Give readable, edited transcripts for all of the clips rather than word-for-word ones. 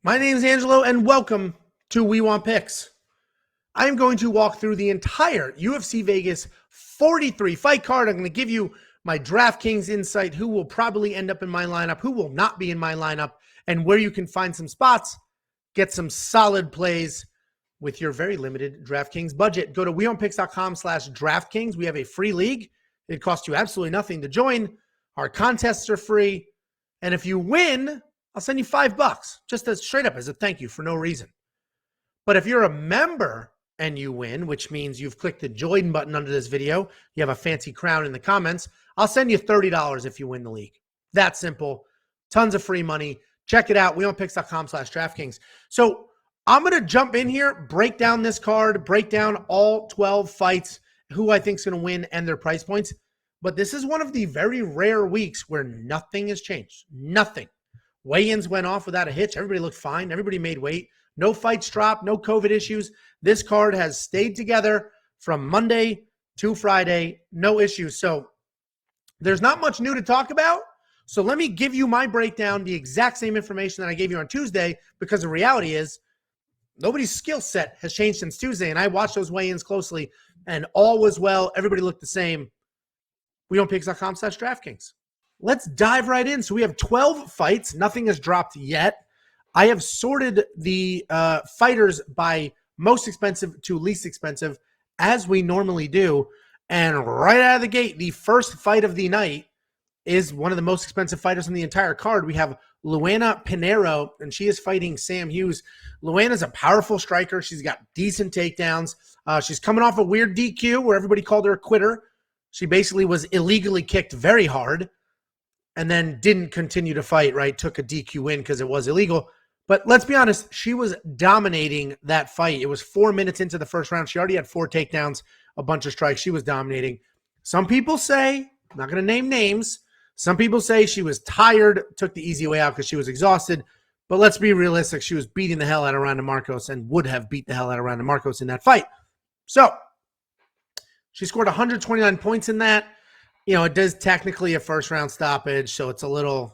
My name is Angelo, and welcome to We Want Picks. I am going to walk through the entire UFC Vegas 43 fight card. I'm going to give you my DraftKings insight, who will probably end up in my lineup, who will not be in my lineup, and where you can find some spots, get some solid plays with your very limited DraftKings budget. Go to wewantpicks.com/DraftKings. We have a free league. It costs you absolutely nothing to join. Our contests are free. And if you win, I'll send you $5, just as straight up as a thank you for no reason. But if you're a member and you win, which means you've clicked the join button under this video, you have a fancy crown in the comments, I'll send you $30 if you win the league. That simple. Tons of free money. Check it out, wewantpicks.com/DraftKings. So I'm going to jump in here, break down this card, break down all 12 fights, who I think is going to win and their price points. But this is one of the very rare weeks where nothing has changed. Nothing. Weigh-ins went off without a hitch. Everybody looked fine. Everybody made weight. No fights dropped. No COVID issues. This card has stayed together from Monday to Friday. No issues. So there's not much new to talk about. So let me give you my breakdown, the exact same information that I gave you on Tuesday, because the reality is nobody's skill set has changed since Tuesday. And I watched those weigh-ins closely, and all was well. Everybody looked the same. wewantpicks.com/DraftKings. Let's dive right in. So we have 12 fights. Nothing has dropped yet. I have sorted the fighters by most expensive to least expensive, as we normally do. And right out of the gate, the first fight of the night is one of the most expensive fighters on the entire card. We have Luana Pena, and she is fighting Sam Hughes. Luana's a powerful striker. She's got decent takedowns. She's coming off a weird DQ where everybody called her a quitter. She basically was illegally kicked very hard and then didn't continue to fight, right? Took a DQ win because it was illegal. But let's be honest, she was dominating that fight. It was 4 minutes into the first round. She already had 4 takedowns, a bunch of strikes. She was dominating. Some people say, I'm not going to name names, some people say she was tired, took the easy way out because she was exhausted. But let's be realistic. She was beating the hell out of Ronda Marcos and would have beat the hell out of Ronda Marcos in that fight. So she scored 129 points in that. You know, it does technically a first-round stoppage, so it's a little,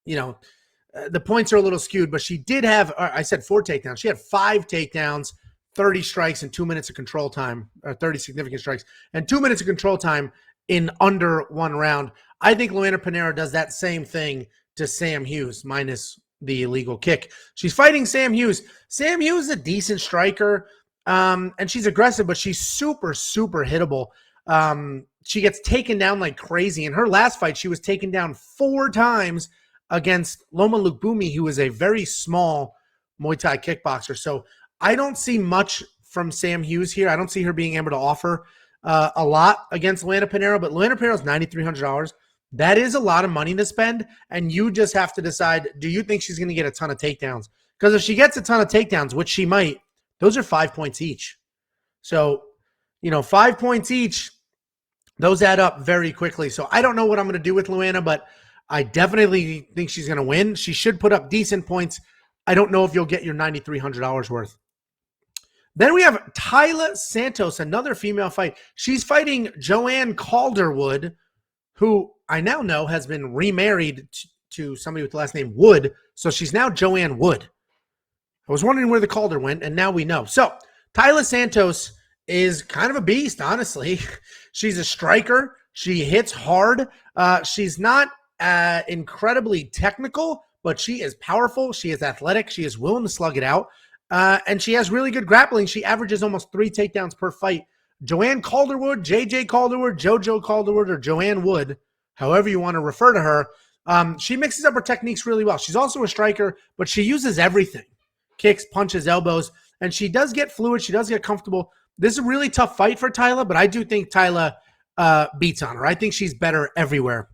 the points are a little skewed, but she did have, I said 4 takedowns. She had 5 takedowns, 30 strikes, and 2 minutes of control time, or 30 significant strikes, and 2 minutes of control time in under 1 round. I think Luana Pena does that same thing to Sam Hughes, minus the illegal kick. She's fighting Sam Hughes. Sam Hughes is a decent striker, and she's aggressive, but she's super, super hittable. She gets taken down like crazy. In her last fight, she was taken down 4 times against Loma Lukbumi, who is a very small Muay Thai kickboxer. So I don't see much from Sam Hughes here. I don't see her being able to offer a lot against Luana Pena, but Luana Pena is $9,300. That is a lot of money to spend, and you just have to decide, do you think she's going to get a ton of takedowns? Because if she gets a ton of takedowns, which she might, those are 5 points each. So, 5 points each, those add up very quickly. So I don't know what I'm going to do with Luana, but I definitely think she's going to win. She should put up decent points. I don't know if you'll get your $9,300 worth. Then we have Tate Santos, another female fight. She's fighting Joanne Calderwood, who I now know has been remarried to somebody with the last name Wood. So she's now Joanne Wood. I was wondering where the Calder went, and now we know. So Tate Santos is kind of a beast, honestly. She's a striker. She hits hard. She's not incredibly technical, but she is powerful. She is athletic. She is willing to slug it out. And she has really good grappling. She averages almost 3 takedowns per fight. Joanne Calderwood, JJ Calderwood, JoJo Calderwood, or Joanne Wood, however you want to refer to her, she mixes up her techniques really well. She's also a striker, but she uses everything. Kicks, punches, elbows, and she does get fluid. She does get comfortable. This is a really tough fight for Tate, but I do think Tate beats on her. I think she's better everywhere.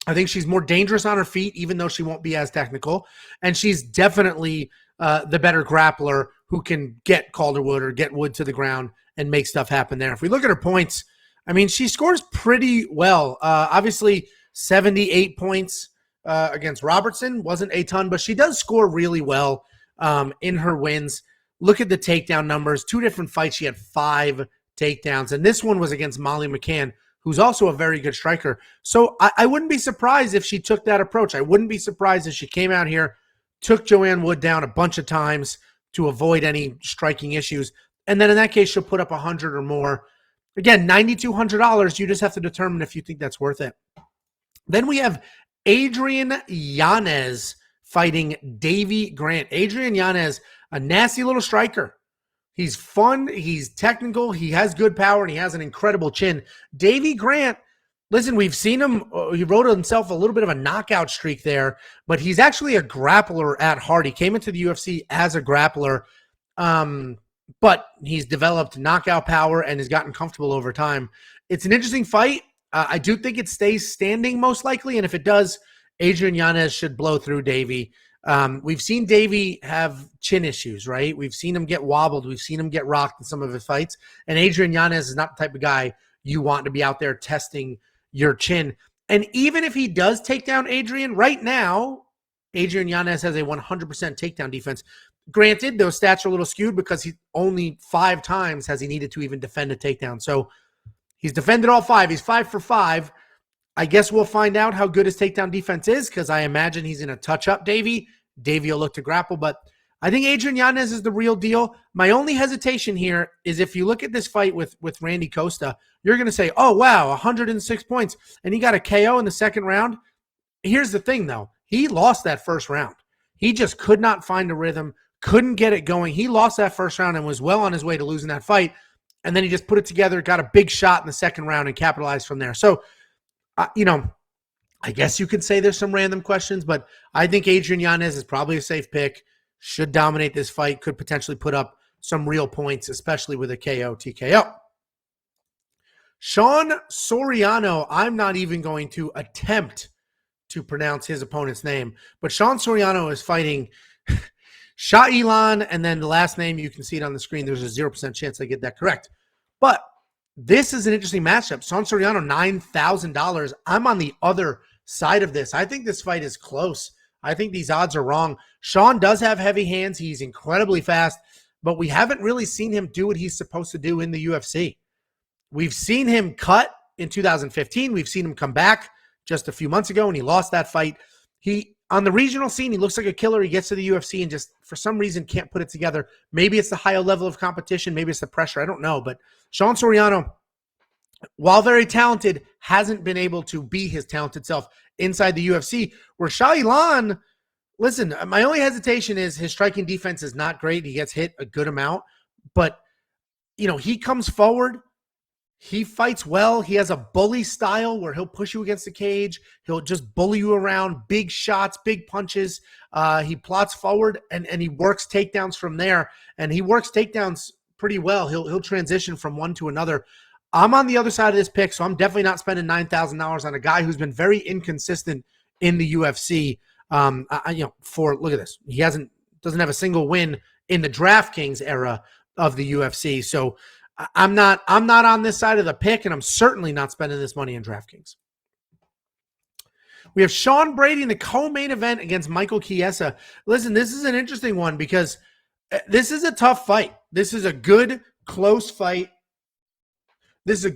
I think she's more dangerous on her feet, even though she won't be as technical. And she's definitely the better grappler who can get Calderwood or get Wood to the ground and make stuff happen there. If we look at her points, I mean, she scores pretty well. Obviously, 78 points against Robertson wasn't a ton, but she does score really well in her wins. Look at the takedown numbers. 2 different fights, she had 5 takedowns. And this one was against Molly McCann, who's also a very good striker. So I wouldn't be surprised if she took that approach. I wouldn't be surprised if she came out here, took Joanne Wood down a bunch of times to avoid any striking issues. And then in that case, she'll put up 100 or more. Again, $9,200. You just have to determine if you think that's worth it. Then we have Adrian Ynez fighting Davy Grant. Adrian Ynez, a nasty little striker. He's fun. He's technical. He has good power, and he has an incredible chin. Davy Grant, listen, we've seen him. He wrote himself a little bit of a knockout streak there, but he's actually a grappler at heart. He came into the UFC as a grappler, but he's developed knockout power and has gotten comfortable over time. It's an interesting fight. I do think it stays standing most likely, and if it does, Adrian Ynez should blow through Davy. We've seen Davy have chin issues, right? We've seen him get wobbled. We've seen him get rocked in some of his fights, and Adrian Ynez is not the type of guy you want to be out there testing your chin. And even if he does take down Adrian, right now, Adrian Ynez has a 100% takedown defense. Granted, those stats are a little skewed because he only 5 times has he needed to even defend a takedown. So he's defended all 5. He's 5 for 5. I guess we'll find out how good his takedown defense is because I imagine he's in a touch-up Davy. Davy will look to grapple, but I think Adrian Ynez is the real deal. My only hesitation here is if you look at this fight with Randy Costa, you're going to say, oh, wow, 106 points, and he got a KO in the second round. Here's the thing, though. He lost that first round. He just could not find a rhythm, couldn't get it going. He lost that first round and was well on his way to losing that fight, and then he just put it together, got a big shot in the second round, and capitalized from there. So, I guess you could say there's some random questions, but I think Adrian Ynez is probably a safe pick, should dominate this fight, could potentially put up some real points, especially with a KO, TKO. Shain Soriano, I'm not even going to attempt to pronounce his opponent's name, but Shain Soriano is fighting Sha'ilan, and then the last name, you can see it on the screen. There's a 0% chance I get that correct. But this is an interesting matchup. Shain Soriano, $9,000. I'm on the other side of this. I think this fight is close. I think these odds are wrong. Shain does have heavy hands. He's incredibly fast, but we haven't really seen him do what he's supposed to do in the UFC. We've seen him cut in 2015. We've seen him come back just a few months ago, and he lost that fight. On the regional scene, he looks like a killer. He gets to the UFC and just, for some reason, can't put it together. Maybe it's the higher level of competition. Maybe it's the pressure. I don't know. But Shain Soriano, while very talented, hasn't been able to be his talented self inside the UFC. Where Sha'ilan, listen, my only hesitation is his striking defense is not great. He gets hit a good amount. But, he comes forward. He fights well. He has a bully style where he'll push you against the cage. He'll just bully you around, big shots, big punches. He plots forward and he works takedowns from there. And he works takedowns pretty well. He'll transition from one to another. I'm on the other side of this pick, so I'm definitely not spending $9,000 on a guy who's been very inconsistent in the UFC. Look at this. He doesn't have a single win in the DraftKings era of the UFC. So I'm not on this side of the pick, and I'm certainly not spending this money in DraftKings. We have Sean Brady in the co-main event against Michael Chiesa. Listen, this is an interesting one because this is a tough fight. This is a good, close fight. And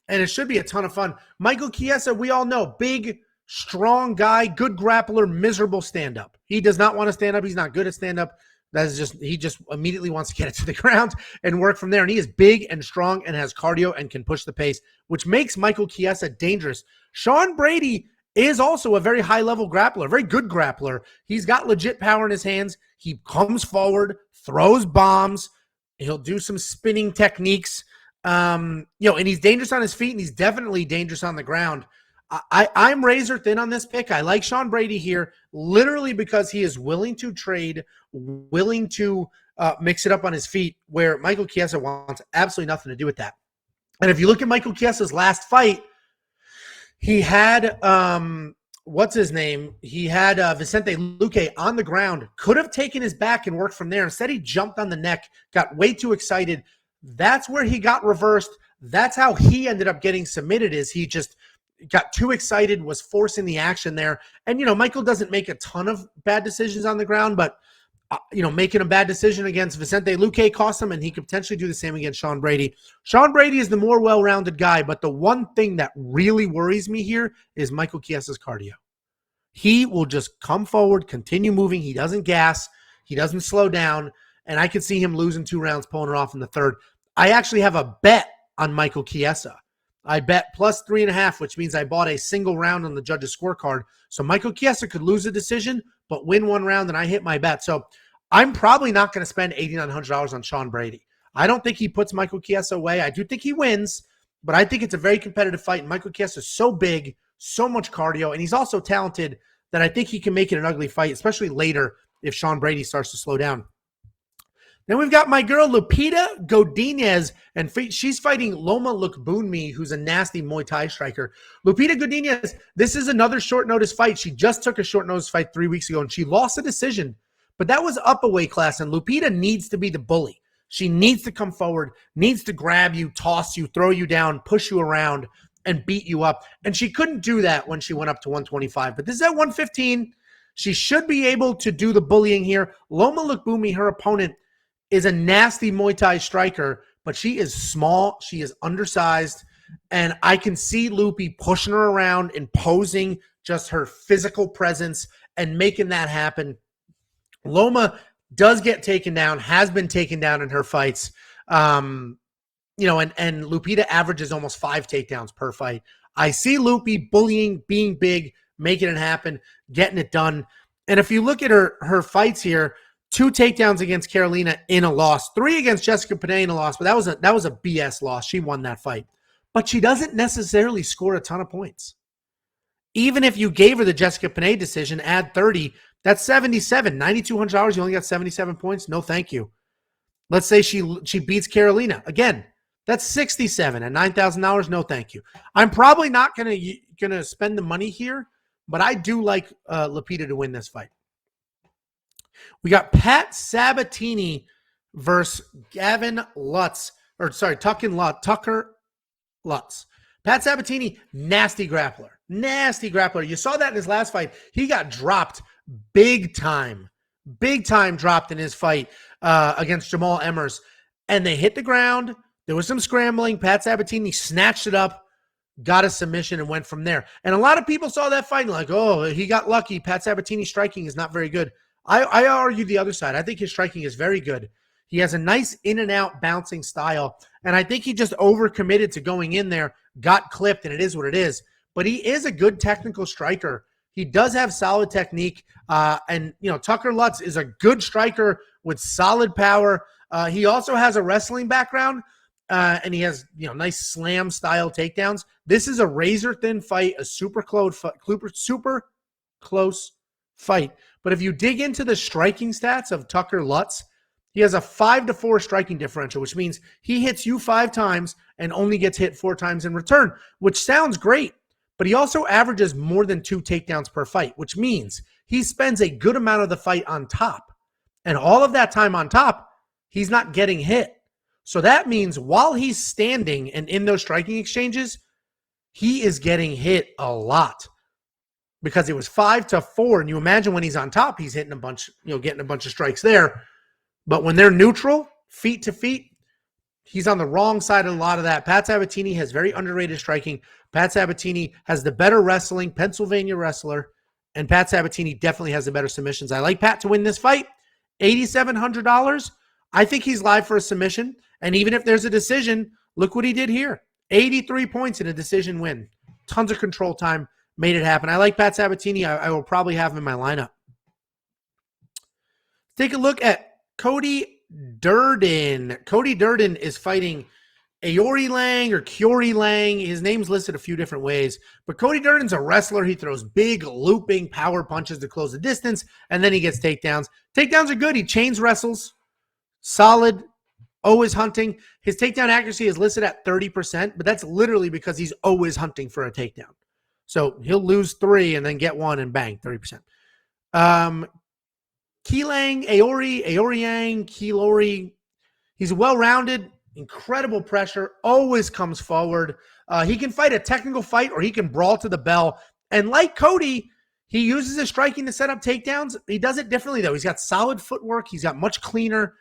it should be a ton of fun. Michael Chiesa, we all know, big, strong guy, good grappler, miserable stand-up. He does not want to stand up. He's not good at stand-up. He just immediately wants to get it to the ground and work from there. And he is big and strong and has cardio and can push the pace, which makes Michael Chiesa dangerous. Sean Brady is also a very high-level grappler, very good grappler. He's got legit power in his hands. He comes forward, throws bombs. He'll do some spinning techniques. And he's dangerous on his feet, and he's definitely dangerous on the ground. I'm razor thin on this pick. I like Sean Brady here literally because he is willing to trade, willing to mix it up on his feet, where Michael Chiesa wants absolutely nothing to do with that. And if you look at Michael Chiesa's last fight, he had, what's his name? He had Vicente Luque on the ground, could have taken his back and worked from there. Instead, he jumped on the neck, got way too excited. That's where he got reversed. That's how he ended up getting submitted, is he just got too excited, was forcing the action there. And, Michael doesn't make a ton of bad decisions on the ground, but, making a bad decision against Vicente Luque cost him, and he could potentially do the same against Sean Brady. Sean Brady is the more well-rounded guy, but the one thing that really worries me here is Michael Chiesa's cardio. He will just come forward, continue moving. He doesn't gas. He doesn't slow down. And I could see him losing 2 rounds, pulling it off in the third. I actually have a bet on Michael Chiesa. I bet plus 3.5, which means I bought a single round on the judge's scorecard. So Michael Chiesa could lose a decision, but win 1 round, and I hit my bet. So I'm probably not going to spend $8,900 on Sean Brady. I don't think he puts Michael Chiesa away. I do think he wins, but I think it's a very competitive fight. And Michael Chiesa is so big, so much cardio, and he's also talented that I think he can make it an ugly fight, especially later if Sean Brady starts to slow down. Then we've got my girl Lupita Godinez, and she's fighting Loma Lukbunmi, who's a nasty Muay Thai striker. Lupita Godinez, this is another short notice fight. She just took a short notice fight 3 weeks ago, and she lost a decision, but that was up a weight class, and Lupita needs to be the bully. She needs to come forward, needs to grab you, toss you, throw you down, push you around, and beat you up. And she couldn't do that when she went up to 125, but this is at 115. She should be able to do the bullying here. Loma Lukbunmi, her opponent, is a nasty Muay Thai striker, but she is small. She is undersized, and I can see Lupi pushing her around, imposing just her physical presence and making that happen. Loma does get taken down, has been taken down in her fights. And Lupita averages almost 5 takedowns per fight. I see Lupi bullying, being big, making it happen, getting it done. And if you look at her fights here, 2 takedowns against Carolina in a loss, 3 against Jessica Pena in a loss, but that was a BS loss. She won that fight. But she doesn't necessarily score a ton of points. Even if you gave her the Jessica Pena decision, add 30, that's 77. $9,200, you only got 77 points? No, thank you. Let's say she beats Carolina. Again, that's 67 at $9,000. No, thank you. I'm probably not gonna spend the money here, but I do like Lupita to win this fight. We got Patsabatini versus Tucker Lutz. Patsabatini, nasty grappler. Nasty grappler. You saw that in his last fight. He got dropped big time. Big time dropped in his fight against Jamal Emmers. And they hit the ground. There was some scrambling. Patsabatini snatched it up, got a submission, and went from there. And a lot of people saw that fight and like, oh, he got lucky. Patsabatini's striking is not very good. I argue the other side. I think his striking is very good. He has a nice in and out bouncing style. And I think he just overcommitted to going in there, got clipped, and it is what it is. But he is a good technical striker. He does have solid technique. Tucker Lutz is a good striker with solid power. He also has a wrestling background, and he has nice slam style takedowns. This is a razor thin fight, a super close fight. But if you dig into the striking stats of Tucker Lutz, he has a 5-4 striking differential, which means he hits you 5 times and only gets hit 4 times in return, which sounds great. But he also averages more than 2 takedowns per fight, which means he spends a good amount of the fight on top. And all of that time on top, he's not getting hit. So that means while he's standing and in those striking exchanges, he is getting hit a lot. Because it was 5-4, and you imagine when he's on top, he's hitting a bunch, getting a bunch of strikes there. But when they're neutral, feet to feet, he's on the wrong side of a lot of that. Patsabatini has very underrated striking. Patsabatini has the better wrestling, Pennsylvania wrestler, and Patsabatini definitely has the better submissions. I like Pat to win this fight. $8,700. I think he's live for a submission. And even if there's a decision, look what he did here. 83 points in a decision win. Tons of control time. Made it happen. I like Patsabatini. I will probably have him in my lineup. Take a look at Cody Durden. Cody Durden is fighting Aori Lang or Kiori Lang. His name's listed a few different ways. But Cody Durden's a wrestler. He throws big, looping power punches to close the distance, and then he gets takedowns. Takedowns are good. He chains wrestles. Solid. Always hunting. His takedown accuracy is listed at 30%, but that's literally because he's always hunting for a takedown. So he'll lose 3 and then get 1 and bang, 30%. Keelang, Aoriang, Keelori. He's well-rounded, incredible pressure, always comes forward. He can fight a technical fight or he can brawl to the bell. And like Cody, he uses his striking to set up takedowns. He does it differently, though. He's got solid footwork. He's got much cleaner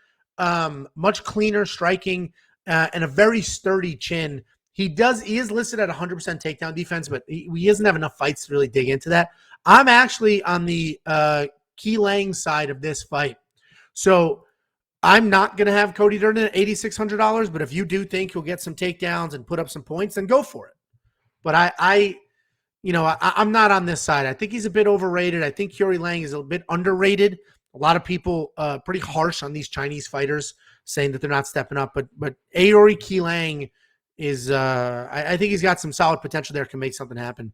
striking and a very sturdy chin. He is listed at 100% takedown defense, but he doesn't have enough fights to really dig into that. I'm actually on the Key Lang side of this fight. So I'm not going to have Cody Durden at $8,600, but if you do think he'll get some takedowns and put up some points, then go for it. But I'm not on this side. I think he's a bit overrated. I think Kuri Lang is a bit underrated. A lot of people pretty harsh on these Chinese fighters, saying that they're not stepping up. But Aori Key Lang is, I think he's got some solid potential there, can make something happen.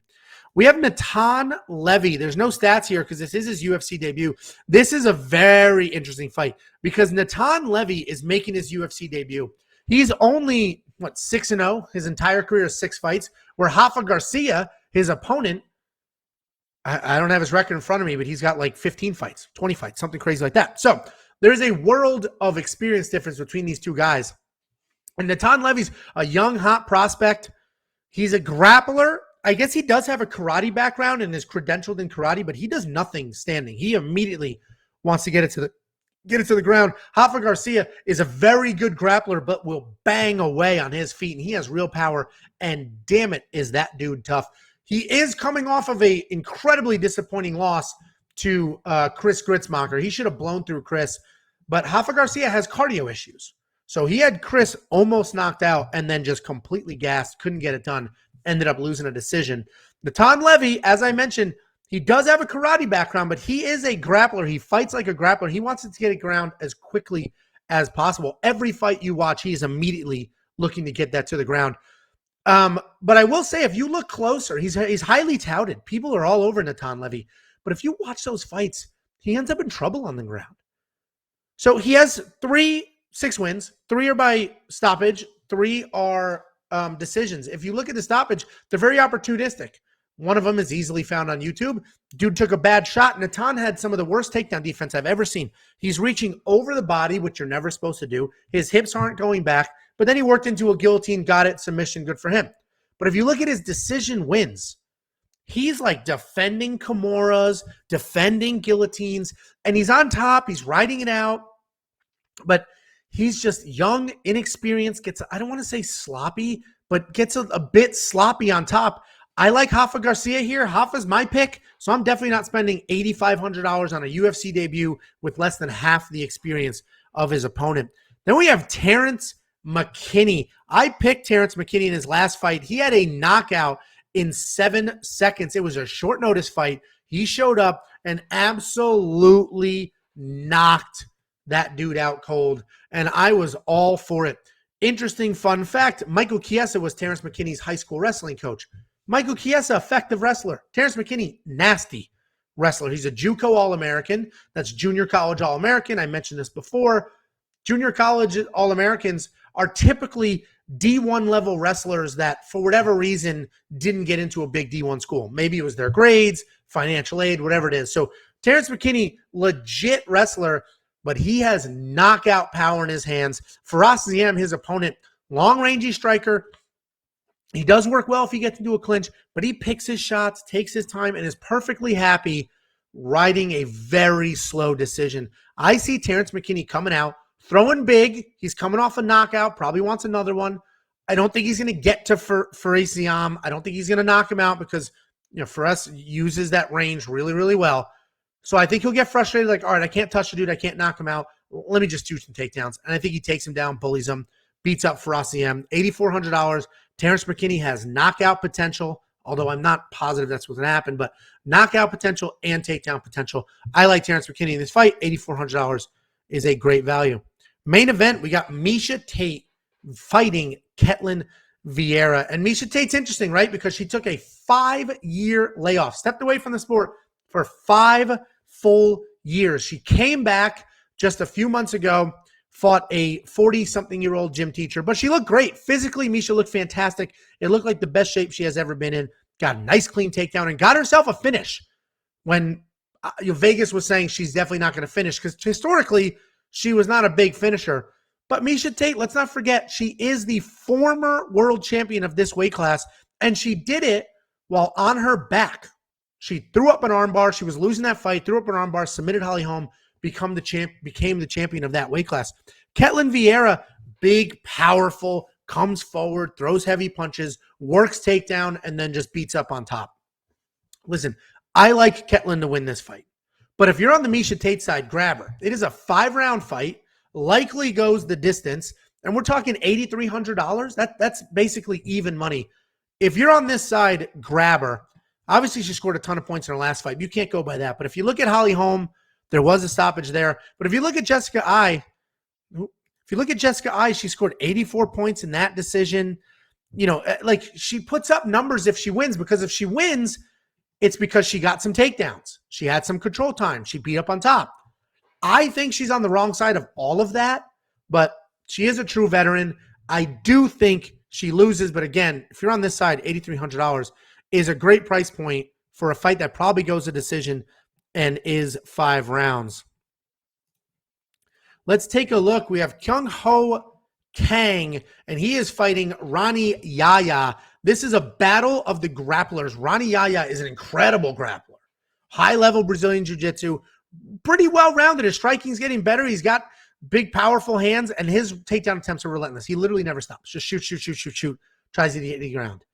We have Natan Levy. There's no stats here because this is his UFC debut. This is a very interesting fight because Natan Levy is making his UFC debut. He's only, 6-0? His entire career is 6 fights, where Rafa Garcia, his opponent, I don't have his record in front of me, but he's got like 15 fights, 20 fights, something crazy like that. So there's a world of experience difference between these two guys. And Natan Levy's a young, hot prospect. He's a grappler. I guess he does have a karate background and is credentialed in karate, but he does nothing standing. He immediately wants to get it to the ground. Rafa Garcia is a very good grappler, but will bang away on his feet, and he has real power. And damn it, is that dude tough. He is coming off of a incredibly disappointing loss to Chris Gritzmacher. He should have blown through Chris, but Rafa Garcia has cardio issues. So he had Chris almost knocked out and then just completely gassed, couldn't get it done, ended up losing a decision. Natan Levy, as I mentioned, he does have a karate background, but he is a grappler. He fights like a grappler. He wants it to get it ground as quickly as possible. Every fight you watch, he is immediately looking to get that to the ground. But I will say, if you look closer, he's highly touted. People are all over Natan Levy. But if you watch those fights, he ends up in trouble on the ground. So he has 6 wins. 3 are by stoppage. 3 are decisions. If you look at the stoppage, they're very opportunistic. One of them is easily found on YouTube. Dude took a bad shot. Natan had some of the worst takedown defense I've ever seen. He's reaching over the body, which you're never supposed to do. His hips aren't going back. But then he worked into a guillotine, got it, submission, good for him. But if you look at his decision wins, he's like defending Kimuras, defending guillotines, and he's on top. He's riding it out. But he's just young, inexperienced, gets, I don't want to say sloppy, but gets a bit sloppy on top. I like Rafa Garcia here. Rafa's my pick, so I'm definitely not spending $8,500 on a UFC debut with less than half the experience of his opponent. Then we have Terrence Mckinney. I picked Terrence Mckinney in his last fight. He had a knockout in 7 seconds. It was a short notice fight. He showed up and absolutely knocked that dude out cold, and I was all for it. Interesting fun fact, Michael Chiesa was Terrence McKinney's high school wrestling coach. Michael Chiesa, effective wrestler. Terrence McKinney, nasty wrestler. He's a JUCO All-American. That's junior college All-American. I mentioned this before. Junior college All-Americans are typically D1 level wrestlers that, for whatever reason, didn't get into a big D1 school. Maybe it was their grades, financial aid, whatever it is. So Terrence McKinney, legit wrestler, but he has knockout power in his hands. Faraz Ziem, his opponent, long-rangey striker. He does work well if he gets into a clinch, but he picks his shots, takes his time, and is perfectly happy riding a very slow decision. I see Terrence McKinney coming out, throwing big. He's coming off a knockout, probably wants another one. I don't think he's going to get to Faraz Ziem. I don't think he's going to knock him out because, Faraz uses that range really, really well. So I think he'll get frustrated, like, all right, I can't touch the dude. I can't knock him out. Let me just do some takedowns. And I think he takes him down, bullies him, beats up Faraz Ziem. $8,400. Terrence McKinney has knockout potential, although I'm not positive that's what's going to happen, but knockout potential and takedown potential. I like Terrence McKinney in this fight. $8,400 is a great value. Main event, we got Miesha Tate fighting Ketlen Vieira. And Miesha Tate's interesting, right? Because she took a 5-year layoff, stepped away from the sport for 5 full years. She came back just a few months ago, fought a 40-something-year-old gym teacher, but she looked great. Physically, Miesha looked fantastic. It looked like the best shape she has ever been in. Got a nice, clean takedown and got herself a finish when Vegas was saying she's definitely not going to finish because historically, she was not a big finisher. But Miesha Tate, let's not forget, she is the former world champion of this weight class, and she did it while on her back. She threw up an armbar. She was losing that fight, threw up an armbar, submitted Holly Holm, became the champion of that weight class. Ketlen Vieira, big, powerful, comes forward, throws heavy punches, works takedown, and then just beats up on top. Listen, I like Ketlin to win this fight. But if you're on the Miesha Tate side, grab her. It is a 5-round fight, likely goes the distance, and we're talking $8,300. That's basically even money. If you're on this side, grab her. Obviously, she scored a ton of points in her last fight. You can't go by that. But if you look at Holly Holm, there was a stoppage there. But if you look at Jessica Ai, she scored 84 points in that decision. You know, like she puts up numbers if she wins, because if she wins, it's because she got some takedowns. She had some control time. She beat up on top. I think she's on the wrong side of all of that, but she is a true veteran. I do think she loses, but again, if you're on this side, $8,300 is a great price point for a fight that probably goes to decision and is 5 rounds. Let's take a look. We have Kyung Ho Kang, and he is fighting Rani Yahya. This is a battle of the grapplers. Rani Yahya is an incredible grappler. High-level Brazilian Jiu-Jitsu. Pretty well-rounded. His striking's getting better. He's got big, powerful hands, and his takedown attempts are relentless. He literally never stops. Just shoot. Tries to get the ground.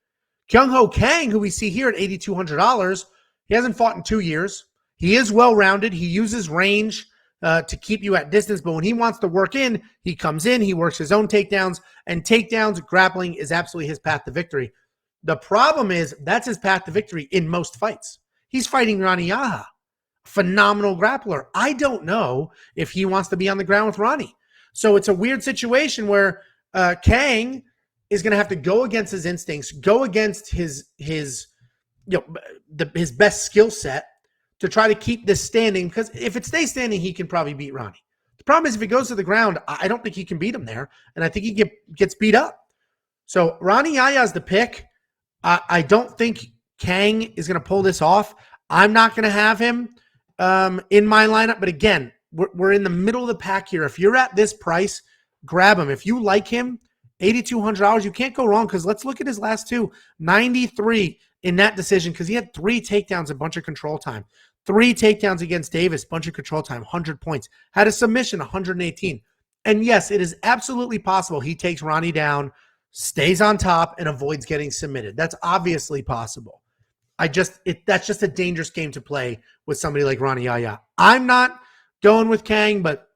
Kyung Ho Kang, who we see here at $8,200, he hasn't fought in 2 years. He is well-rounded. He uses range to keep you at distance, but when he wants to work in, he comes in, he works his own takedowns, and takedowns, grappling is absolutely his path to victory. The problem is that's his path to victory in most fights. He's fighting Rani Yahya, phenomenal grappler. I don't know if he wants to be on the ground with Rani. So it's a weird situation where Kang is going to have to go against his instincts, go against his best skill set to try to keep this standing, because if it stays standing, he can probably beat Rani. The problem is if he goes to the ground, I don't think he can beat him there, and I think he gets beat up. So Rani Yahya is the pick. I don't think Kang is going to pull this off. I'm not going to have him in my lineup, but again, we're in the middle of the pack here. If you're at this price, grab him. If you like him, $8,200, you can't go wrong, because let's look at his last two. 93 in that decision, because he had 3 takedowns, a bunch of control time. 3 takedowns against Davis, bunch of control time, 100 points. Had a submission, 118. And yes, it is absolutely possible he takes Ronnie down, stays on top, and avoids getting submitted. That's obviously possible. That's just a dangerous game to play with somebody like Rani Yahya. I'm not going with Kang, but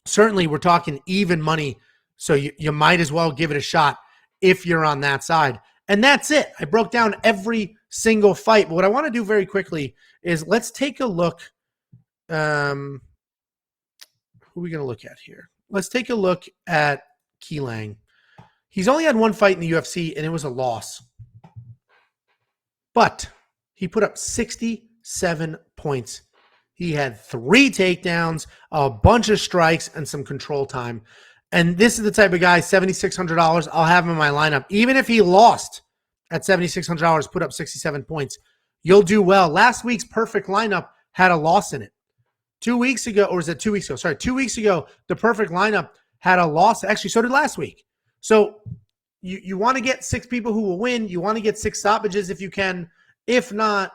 certainly we're talking even money, so you might as well give it a shot if you're on that side. And that's it. I broke down every single fight. But what I want to do very quickly is let's take a look. Who are we going to look at here? Let's take a look at Keelang. He's only had 1 fight in the UFC, and it was a loss. But he put up 67 points. He had 3 takedowns, a bunch of strikes, and some control time. And this is the type of guy, $7,600, I'll have him in my lineup. Even if he lost at $7,600, put up 67 points, you'll do well. Last week's perfect lineup had a loss in it. 2 weeks ago, or was it 2 weeks ago? Sorry, 2 weeks ago, the perfect lineup had a loss. Actually, so did last week. So you want to get 6 people who will win. You want to get 6 stoppages if you can. If not,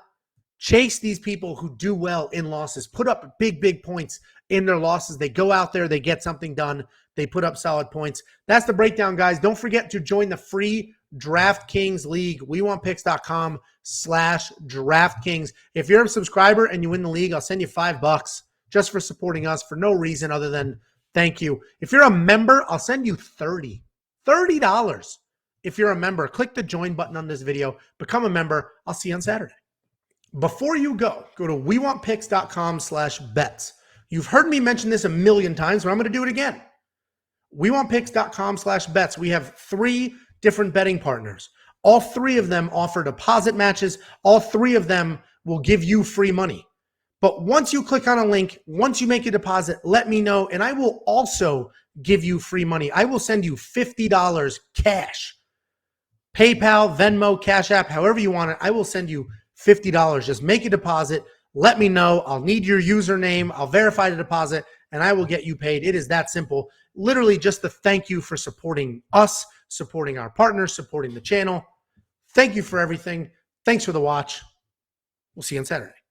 chase these people who do well in losses. Put up big points in their losses. They go out there, they get something done. They put up solid points. That's the breakdown, guys. Don't forget to join the free DraftKings League, wewantpicks.com/DraftKings. If you're a subscriber and you win the league, I'll send you $5 just for supporting us for no reason other than thank you. If you're a member, I'll send you $30 if you're a member. Click the join button on this video. Become a member. I'll see you on Saturday. Before you go to wewantpicks.com/bets. You've heard me mention this a million times, but I'm going to do it again. wewantpicks.com/bets. We have 3 different betting partners. All 3 of them offer deposit matches. All 3 of them will give you free money. But once you click on a link, once you make a deposit, let me know, and I will also give you free money. I will send you $50 cash. PayPal, Venmo, Cash App, however you want it, I will send you $50. Just make a deposit. Let me know. I'll need your username. I'll verify the deposit, and I will get you paid. It is that simple. Literally just to thank you for supporting us, supporting our partners, supporting the channel. Thank you for everything. Thanks for the watch. We'll see you on Saturday.